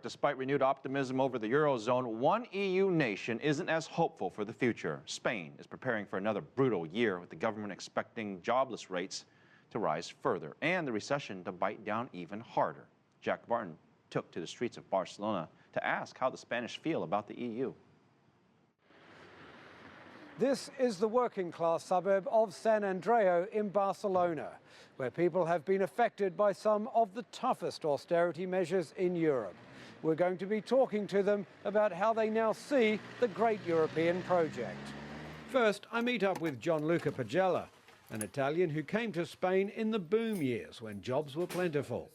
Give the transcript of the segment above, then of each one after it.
Despite renewed optimism over the Eurozone, one EU nation isn't as hopeful for the future. Spain is preparing for another brutal year, with the government expecting jobless rates to rise further and the recession to bite down even harder. Jack Barton took to the streets of Barcelona to ask how the Spanish feel about the EU. This is the working-class suburb of San Andreu in Barcelona, where people have been affected by some of the toughest austerity measures in Europe. We're going to be talking to them about how they now see the great European project. First, I meet up with Gianluca Pagella, an Italian who came to Spain in the boom years when jobs were plentiful.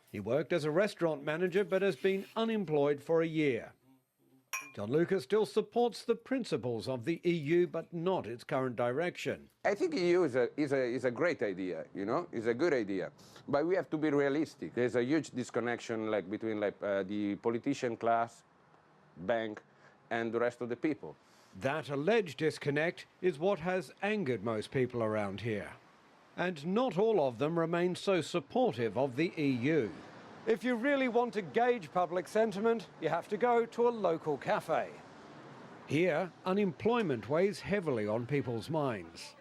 He worked as a restaurant manager but has been unemployed for a year. Gianluca still supports the principles of the EU, but not its current direction. I think EU is a great idea, you know, it's a good idea. But we have to be realistic. There's a huge disconnection between the politician class, bank, and the rest of the people. That alleged disconnect is what has angered most people around here. And not all of them remain so supportive of the EU. If you really want to gauge public sentiment, you have to go to a local cafe. Here, unemployment weighs heavily on people's minds.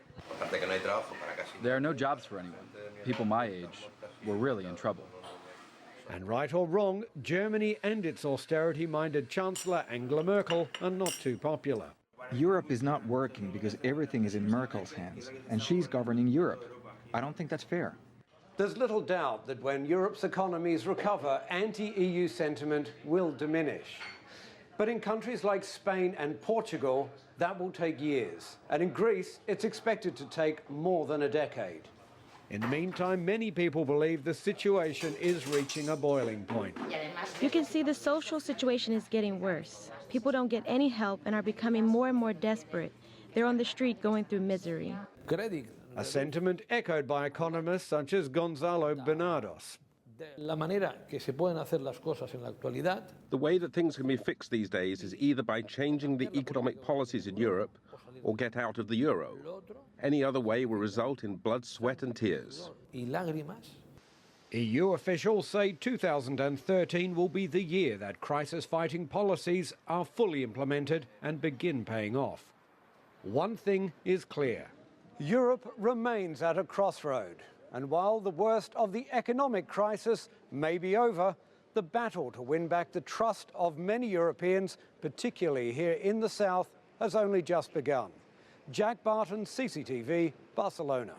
There are no jobs for anyone. People my age, we're really in trouble. And right or wrong, Germany and its austerity-minded Chancellor Angela Merkel are not too popular. Europe is not working because everything is in Merkel's hands, and she's governing Europe. I don't think that's fair. There's little doubt that when Europe's economies recover, anti-EU sentiment will diminish. But in countries like Spain and Portugal, that will take years. And in Greece, it's expected to take more than a decade. In the meantime, many people believe the situation is reaching a boiling point. You can see the social situation is getting worse. People don't get any help and are becoming more and more desperate. They're on the street going through misery. A sentiment echoed by economists such as Gonzalo Bernardos. The way that things can be fixed these days is either by changing the economic policies in Europe or get out of the euro. Any other way will result in blood, sweat and tears. EU officials say 2013 will be the year that crisis-fighting policies are fully implemented and begin paying off. One thing is clear. Europe remains at a crossroad, and while the worst of the economic crisis may be over, the battle to win back the trust of many Europeans, particularly here in the south, has only just begun. Jack Barton, CCTV, Barcelona.